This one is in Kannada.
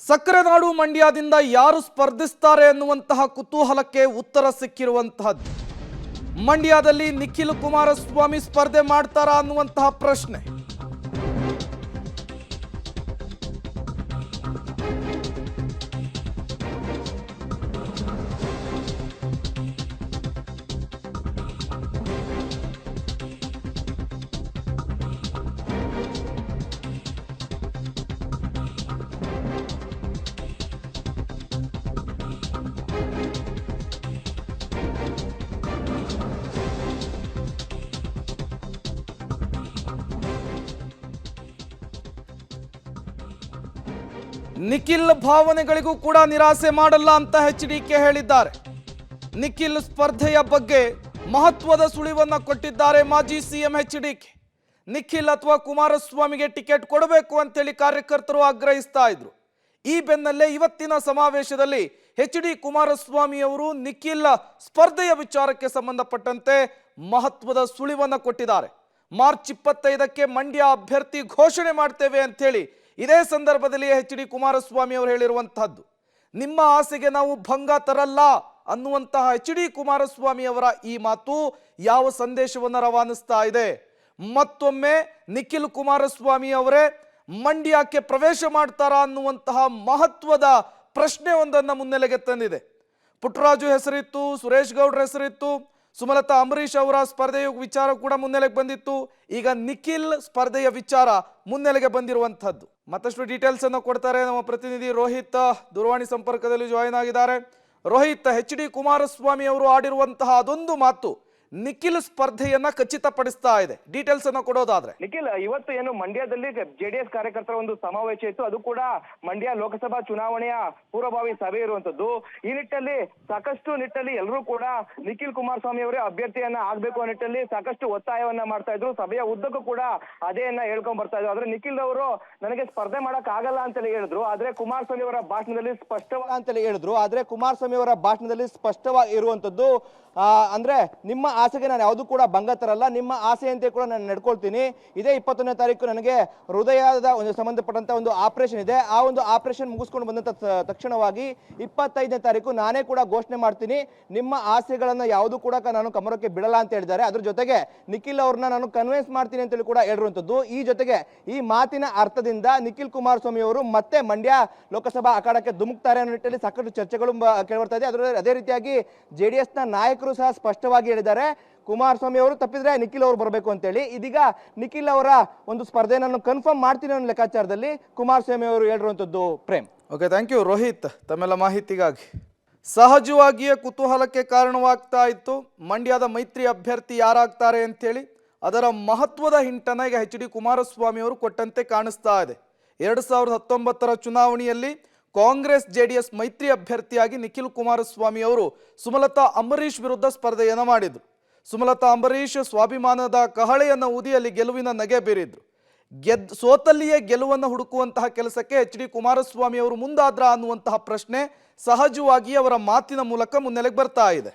ಸಕ್ಕರೆನಾಡು ಮಂಡ್ಯದಿಂದ ಯಾರು ಸ್ಪರ್ಧಿಸುತ್ತಾರೆ ಅನ್ನುವಂತಹ ಕುತೂಹಲಕ್ಕೆ ಉತ್ತರ ಸಿಕ್ಕಿರುವಂತಹದ್ದು. ಮಂಡ್ಯದಲ್ಲಿ ನಿಖಿಲ್ ಕುಮಾರಸ್ವಾಮಿ ಸ್ಪರ್ಧೆ ಮಾಡ್ತಾರಾ ಅನ್ನುವಂತಹ ಪ್ರಶ್ನೆ. ನಿಖಿಲ್ ಭಾವನೆಗಳಿಗೂ ಕೂಡ ನಿರಾಸೆ ಮಾಡಲ್ಲ ಅಂತ ಎಚ್ಡಿಕೆ ಹೇಳಿದ್ದಾರೆ. ನಿಖಿಲ್ ಸ್ಪರ್ಧೆಯ ಬಗ್ಗೆ ಮಹತ್ವದ ಸುಳಿವನ್ನ ಕೊಟ್ಟಿದ್ದಾರೆ ಮಾಜಿ ಸಿಎಂ ಎಚ್ಡಿಕೆ. ನಿಖಿಲ್ ಅಥವಾ ಕುಮಾರಸ್ವಾಮಿಗೆ ಟಿಕೆಟ್ ಕೊಡಬೇಕು ಅಂತೇಳಿ ಕಾರ್ಯಕರ್ತರು ಆಗ್ರಹಿಸ್ತಾ ಇದ್ರು. ಈ ಬೆನ್ನಲ್ಲೇ ಇವತ್ತಿನ ಸಮಾವೇಶದಲ್ಲಿ ಎಚ್ಡಿ ಕುಮಾರಸ್ವಾಮಿ ಅವರು ನಿಖಿಲ್ ಸ್ಪರ್ಧೆಯ ವಿಚಾರಕ್ಕೆ ಸಂಬಂಧಪಟ್ಟಂತೆ ಮಹತ್ವದ ಸುಳಿವನ್ನ ಕೊಟ್ಟಿದ್ದಾರೆ. ಮಾರ್ಚ್ 25ಕ್ಕೆ ಮಂಡ್ಯ ಅಭ್ಯರ್ಥಿ ಘೋಷಣೆ ಮಾಡ್ತೇವೆ ಅಂತೇಳಿ ಇದೇ ಸಂದರ್ಭದಲ್ಲಿ ಎಚ್ಡಿ ಕುಮಾರಸ್ವಾಮಿ ಅವರು ಹೇಳಿರುವಂತಹದ್ದು. ನಿಮ್ಮ ಆಸೆಗೆ ನಾವು ಭಂಗ ತರಲ್ಲ ಅನ್ನುವಂತಹ ಎಚ್ಡಿ ಕುಮಾರಸ್ವಾಮಿ ಅವರ ಈ ಮಾತು ಯಾವ ಸಂದೇಶವನ್ನು ರವಾನಿಸ್ತಾ ಇದೆ? ಮತ್ತೊಮ್ಮೆ ನಿಖಿಲ್ ಕುಮಾರಸ್ವಾಮಿ ಅವರೇ ಮಂಡ್ಯಕ್ಕೆ ಪ್ರವೇಶ ಮಾಡ್ತಾರಾ ಅನ್ನುವಂತಹ ಮಹತ್ವದ ಪ್ರಶ್ನೆ ಒಂದನ್ನು ಮುನ್ನೆಲೆಗೆ ತಂದಿದೆ. ಪುಟ್ಟರಾಜು ಹೆಸರಿತ್ತು, ಸುರೇಶ್ ಗೌಡ್ರ ಹೆಸರಿತ್ತು, ಸುಮಲತಾ ಅಂಬರೀಶ್ ಅವರ ಸ್ಪರ್ಧೆಯ ವಿಚಾರ ಕೂಡ ಮುನ್ನೆಲೆಗೆ ಬಂದಿತ್ತು. ಈಗ ನಿಖಿಲ್ ಸ್ಪರ್ಧೆಯ ವಿಚಾರ ಮುನ್ನೆಲೆಗೆ ಬಂದಿರುವಂತಹದ್ದು. ಮತ್ತಷ್ಟು ಡೀಟೇಲ್ಸ್ ಅನ್ನು ಕೊಡ್ತಾರೆ ನಮ್ಮ ಪ್ರತಿನಿಧಿ ರೋಹಿತ್, ದೂರವಾಣಿ ಸಂಪರ್ಕದಲ್ಲಿ ಜಾಯಿನ್ ಆಗಿದ್ದಾರೆ. ರೋಹಿತ್, ಎಚ್ಡಿ ಕುಮಾರಸ್ವಾಮಿ ಅವರು ಆಡಿರುವಂತಹ ಅದೊಂದು ಮಾತು ನಿಖಿಲ್ ಸ್ಪರ್ಧೆಯನ್ನ ಖಚಿತಪಡಿಸ್ತಾ ಇದೆ. ಡೀಟೇಲ್ಸ್ ಅನ್ನು ಕೊಡೋದಾದ್ರೆ ನಿಖಿಲ್, ಇವತ್ತು ಏನು ಮಂಡ್ಯದಲ್ಲಿ ಜೆಡಿಎಸ್ ಕಾರ್ಯಕರ್ತರ ಒಂದು ಸಮಾವೇಶ ಇತ್ತು. ಅದು ಕೂಡ ಮಂಡ್ಯ ಲೋಕಸಭಾ ಚುನಾವಣೆಯ ಪೂರ್ವಭಾವಿ ಸಭೆ ಇರುವಂತದ್ದು. ಈ ನಿಟ್ಟಲ್ಲಿ ಎಲ್ಲರೂ ಕೂಡ ನಿಖಿಲ್ ಕುಮಾರಸ್ವಾಮಿ ಅವರೇ ಅಭ್ಯರ್ಥಿಯನ್ನ ಆಗ್ಬೇಕು ಅನ್ನೋ ನಿಟ್ಟಲ್ಲಿ ಸಾಕಷ್ಟು ಒತ್ತಾಯವನ್ನ ಮಾಡ್ತಾ ಇದ್ರು. ಸಭೆಯ ಉದ್ದಕ್ಕೂ ಕೂಡ ಅದೇಯನ್ನ ಹೇಳ್ಕೊಂಡ್ ಬರ್ತಾ ಇದ್ರು. ಆದ್ರೆ ನಿಖಿಲ್ ಅವರು ನನಗೆ ಸ್ಪರ್ಧೆ ಮಾಡಕ್ ಆಗಲ್ಲ ಅಂತೇಳಿ ಹೇಳಿದ್ರು. ಆದ್ರೆ ಕುಮಾರಸ್ವಾಮಿ ಅವರ ಭಾಷಣದಲ್ಲಿ ಸ್ಪಷ್ಟವಾಗಿ ಇರುವಂತದ್ದು ಅಂದ್ರೆ ನಿಮ್ಮ ಆಸೆಗೆ ನಾನು ಯಾವುದು ಕೂಡ ಭಂಗ ತರಲ್ಲ, ನಿಮ್ಮ ಆಸೆಯಂತೆ ಕೂಡ ನಾನು ನಡ್ಕೊಳ್ತೀನಿ. ಇದೇ 21ನೇ ತಾರೀಕು ನನಗೆ ಹೃದಯದ ಒಂದು ಸಂಬಂಧಪಟ್ಟಂತ ಒಂದು ಆಪರೇಷನ್ ಇದೆ. ಆ ಒಂದು ಆಪರೇಷನ್ ಮುಗಿಸ್ಕೊಂಡು ಬಂದಂತ ತಕ್ಷಣವಾಗಿ 25ನೇ ತಾರೀಕು ನಾನೇ ಕೂಡ ಘೋಷಣೆ ಮಾಡ್ತೀನಿ. ನಿಮ್ಮ ಆಸೆಗಳನ್ನ ಯಾವುದು ಕೂಡ ನಾನು ಕಮರಕ್ಕೆ ಬಿಡಲ್ಲ ಅಂತ ಹೇಳಿದ್ದಾರೆ. ಅದ್ರ ಜೊತೆಗೆ ನಿಖಿಲ್ ಅವ್ರನ್ನ ನಾನು ಕನ್ವಿನ್ಸ್ ಮಾಡ್ತೀನಿ ಅಂತೇಳಿ ಕೂಡ ಹೇಳಿರುವಂತದ್ದು. ಈ ಜೊತೆಗೆ ಈ ಮಾತಿನ ಅರ್ಥದಿಂದ ನಿಖಿಲ್ ಕುಮಾರಸ್ವಾಮಿ ಅವರು ಮತ್ತೆ ಮಂಡ್ಯ ಲೋಕಸಭಾ ಅಖಾಡಕ್ಕೆ ಧುಮುಕ್ತಾರೆ ಅನ್ನೋ ನಿಟ್ಟಿನಲ್ಲಿ ಸಾಕಷ್ಟು ಚರ್ಚೆಗಳು ಕೇಳಿಬರ್ತಾ ಇದೆ. ಅದೇ ರೀತಿಯಾಗಿ ಜೆಡಿಎಸ್ ನ ನಾಯಕರು ಸಹ ಸ್ಪಷ್ಟವಾಗಿ ಹೇಳಿದ್ದಾರೆ, ಕುಮಾರಸ್ವಾಮಿ ಅವರು ತಪ್ಪಿದ್ರೆ ನಿಖಿಲ್ ಅವರು ಬರಬೇಕು ಅಂತೇಳಿ. ಇದೀಗ ನಿಖಿಲ್ ಅವರ ಒಂದು ಸ್ಪರ್ಧೆ ನಾನು ಕನ್ಫರ್ಮ್ ಮಾಡ್ತೀನಿ ಅನ್ನೋ ಲೆಕ್ಕಾಚಾರದಲ್ಲಿ ಕುಮಾರಸ್ವಾಮಿ ಅವರು ಹೇಳಿರುವಂತದ್ದು. Prem. Okay, thank you Rohit ತಮ್ಮೆಲ್ಲ ಮಾಹಿತಿಗಾಗಿ. ಸಹಜವಾಗಿಯೇ ಕುತೂಹಲಕ್ಕೆ ಕಾರಣವಾಗ್ತಾ ಇತ್ತು ಮಂಡ್ಯದ ಮೈತ್ರಿ ಅಭ್ಯರ್ಥಿ ಯಾರಾಗ್ತಾರೆ ಅಂತೇಳಿ. ಅದರ ಮಹತ್ವದ ಹಿಂಟನ್ನ ಈಗ ಎಚ್ಡಿ ಕುಮಾರಸ್ವಾಮಿ ಅವರು ಕೊಟ್ಟಂತೆ ಕಾಣಿಸ್ತಾ ಇದೆ. 2019ರ ಚುನಾವಣೆಯಲ್ಲಿ ಕಾಂಗ್ರೆಸ್ ಜೆಡಿಎಸ್ ಮೈತ್ರಿ ಅಭ್ಯರ್ಥಿಯಾಗಿ ನಿಖಿಲ್ ಕುಮಾರಸ್ವಾಮಿ ಅವರು ಸುಮಲತಾ ಅಂಬರೀಶ್ ವಿರುದ್ಧ ಸ್ಪರ್ಧೆಯನ್ನು ಮಾಡಿದ್ರು. ಸುಮಲತಾ ಅಂಬರೀಶ್ ಸ್ವಾಭಿಮಾನದ ಕಹಳೆಯನ್ನು ಊದಿ ಅಲ್ಲಿ ಗೆಲುವಿನ ನಗೆ ಬೀರಿದ್ರು. ಸೋತಲ್ಲಿಯೇ ಗೆಲುವನ್ನು ಹುಡುಕುವಂತಹ ಕೆಲಸಕ್ಕೆ ಎಚ್ಡಿ ಕುಮಾರಸ್ವಾಮಿ ಅವರು ಮುಂದಾದ್ರ ಅನ್ನುವಂತಹ ಪ್ರಶ್ನೆ ಸಹಜವಾಗಿ ಅವರ ಮಾತಿನ ಮೂಲಕ ಮುನ್ನೆಲೆಗೆ ಬರ್ತಾ ಇದೆ.